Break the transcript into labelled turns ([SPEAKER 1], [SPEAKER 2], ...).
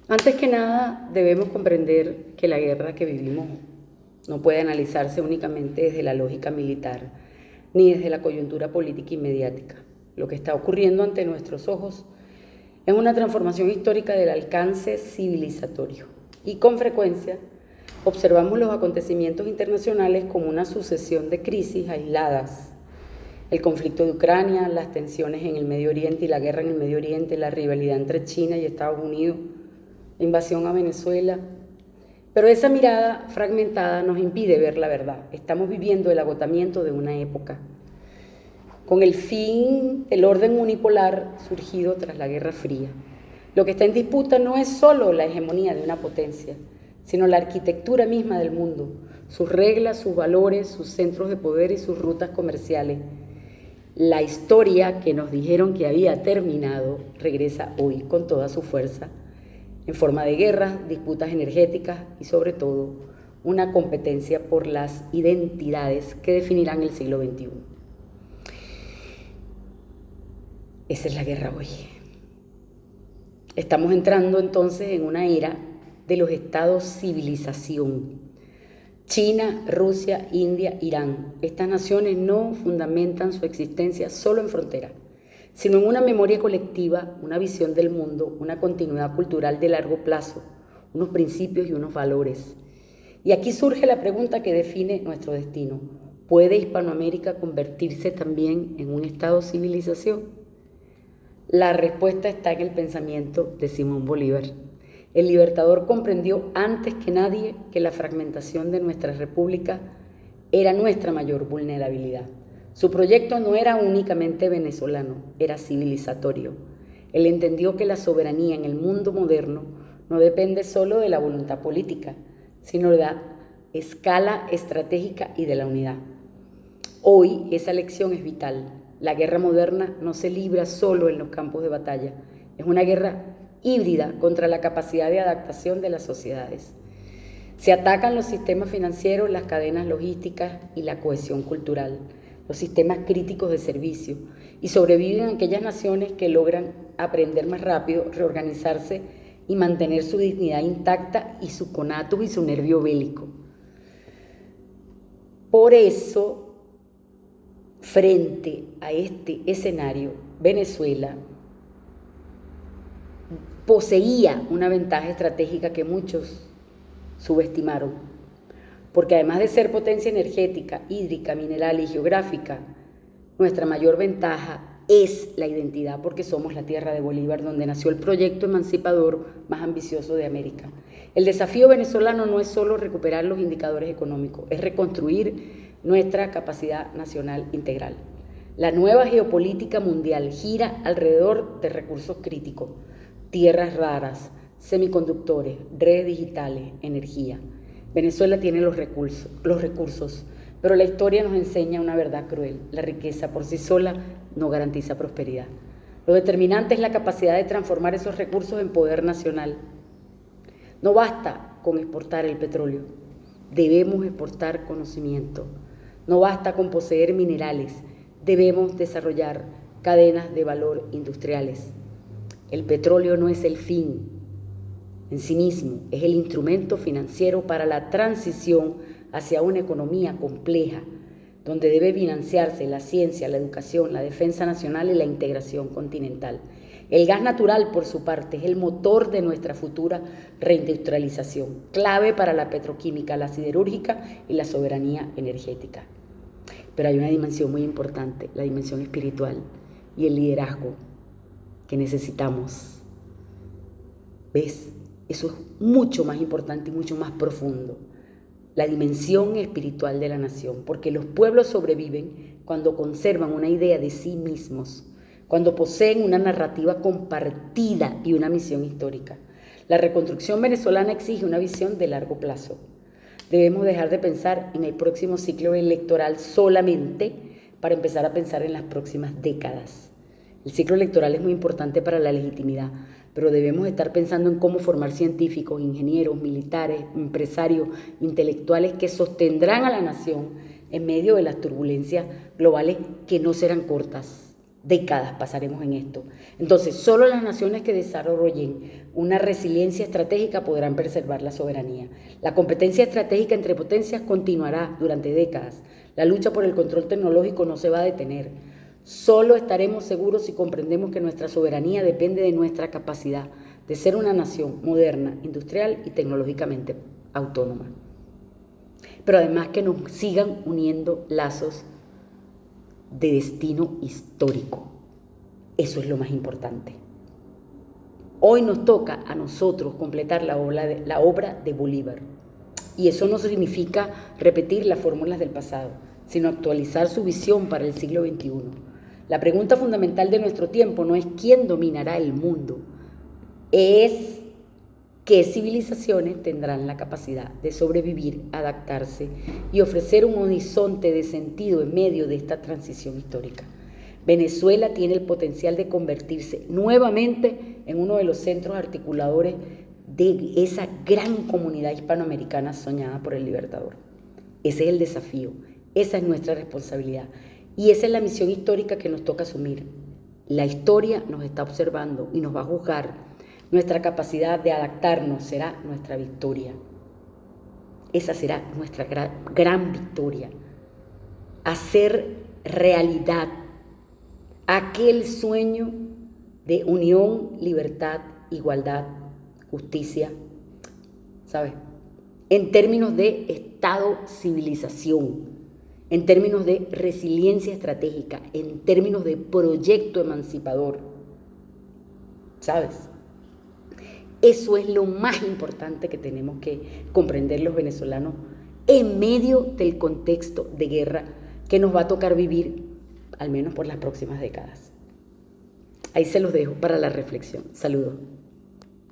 [SPEAKER 1] Antes que nada, debemos comprender que la guerra que vivimos no puede analizarse únicamente desde la lógica militar ni desde la coyuntura política y mediática. Lo que está ocurriendo ante nuestros ojos es una transformación histórica del alcance civilizatorio y con frecuencia observamos los acontecimientos internacionales como una sucesión de crisis aisladas. El conflicto de Ucrania, las tensiones en el Medio Oriente y la guerra en el Medio Oriente, la rivalidad entre China y Estados Unidos, la invasión a Venezuela. Pero esa mirada fragmentada nos impide ver la verdad. Estamos viviendo el agotamiento de una época, con el fin del orden unipolar surgido tras la Guerra Fría. Lo que está en disputa no es solo la hegemonía de una potencia, sino la arquitectura misma del mundo, sus reglas, sus valores, sus centros de poder y sus rutas comerciales. La historia que nos dijeron que había terminado regresa hoy con toda su fuerza, en forma de guerras, disputas energéticas y sobre todo una competencia por las identidades que definirán el siglo XXI. Esa es la guerra hoy. Estamos entrando entonces en una era de los estados civilización. China, Rusia, India, Irán. Estas naciones no fundamentan su existencia solo en fronteras, sino en una memoria colectiva, una visión del mundo, una continuidad cultural de largo plazo, unos principios y unos valores. Y aquí surge la pregunta que define nuestro destino. ¿Puede Hispanoamérica convertirse también en un estado civilización? La respuesta está en el pensamiento de Simón Bolívar. El Libertador comprendió antes que nadie que la fragmentación de nuestra república era nuestra mayor vulnerabilidad. Su proyecto no era únicamente venezolano, era civilizatorio. Él entendió que la soberanía en el mundo moderno no depende solo de la voluntad política, sino de la escala estratégica y de la unidad. Hoy esa lección es vital. La guerra moderna no se libra solo en los campos de batalla, es una guerra híbrida contra la capacidad de adaptación de las sociedades. Se atacan los sistemas financieros, las cadenas logísticas y la cohesión cultural, los sistemas críticos de servicio, y sobreviven aquellas naciones que logran aprender más rápido, reorganizarse y mantener su dignidad intacta y su conatus y su nervio bélico. Por eso, frente a este escenario, Venezuela poseía una ventaja estratégica que muchos subestimaron, porque además de ser potencia energética, hídrica, mineral y geográfica, nuestra mayor ventaja es la identidad, porque somos la tierra de Bolívar, donde nació el proyecto emancipador más ambicioso de América. El desafío venezolano no es solo recuperar los indicadores económicos, es reconstruir nuestra capacidad nacional integral. La nueva geopolítica mundial gira alrededor de recursos críticos, tierras raras, semiconductores, redes digitales, energía. Venezuela tiene los recursos, pero la historia nos enseña una verdad cruel. La riqueza por sí sola no garantiza prosperidad. Lo determinante es la capacidad de transformar esos recursos en poder nacional. No basta con exportar el petróleo, debemos exportar conocimiento. No basta con poseer minerales, debemos desarrollar cadenas de valor industriales. El petróleo no es el fin en sí mismo, es el instrumento financiero para la transición hacia una economía compleja, donde debe financiarse la ciencia, la educación, la defensa nacional y la integración continental. El gas natural, por su parte, es el motor de nuestra futura reindustrialización, clave para la petroquímica, la siderúrgica y la soberanía energética. Pero hay una dimensión muy importante, la dimensión espiritual y el liderazgo que necesitamos. ¿Ves? Eso es mucho más importante y mucho más profundo. La dimensión espiritual de la nación, porque los pueblos sobreviven cuando conservan una idea de sí mismos, cuando poseen una narrativa compartida y una misión histórica. La reconstrucción venezolana exige una visión de largo plazo. Debemos dejar de pensar en el próximo ciclo electoral solamente para empezar a pensar en las próximas décadas. El ciclo electoral es muy importante para la legitimidad, pero debemos estar pensando en cómo formar científicos, ingenieros, militares, empresarios, intelectuales que sostendrán a la nación en medio de las turbulencias globales que no serán cortas. décadas pasaremos en esto. Entonces, solo las naciones que desarrollen una resiliencia estratégica podrán preservar la soberanía. La competencia estratégica entre potencias continuará durante décadas. La lucha por el control tecnológico no se va a detener. Solo estaremos seguros si comprendemos que nuestra soberanía depende de nuestra capacidad de ser una nación moderna, industrial y tecnológicamente autónoma. Pero además que nos sigan uniendo lazos de destino histórico. Eso es lo más importante. Hoy nos toca a nosotros completar la obra de Bolívar. Y eso no significa repetir las fórmulas del pasado, sino actualizar su visión para el siglo XXI. La pregunta fundamental de nuestro tiempo no es quién dominará el mundo, es qué civilizaciones tendrán la capacidad de sobrevivir, adaptarse y ofrecer un horizonte de sentido en medio de esta transición histórica. Venezuela tiene el potencial de convertirse nuevamente en uno de los centros articuladores de esa gran comunidad hispanoamericana soñada por el Libertador. Ese es el desafío, esa es nuestra responsabilidad y esa es la misión histórica que nos toca asumir. La historia nos está observando y nos va a juzgar. Nuestra capacidad de adaptarnos será nuestra victoria. Esa será nuestra gran victoria. Hacer realidad aquel sueño de unión, libertad, igualdad, justicia, ¿sabes? En términos de Estado-civilización, en términos de resiliencia estratégica, en términos de proyecto emancipador, ¿sabes? Eso es lo más importante que tenemos que comprender los venezolanos en medio del contexto de guerra que nos va a tocar vivir, al menos por las próximas décadas. Ahí se los dejo para la reflexión. Saludos.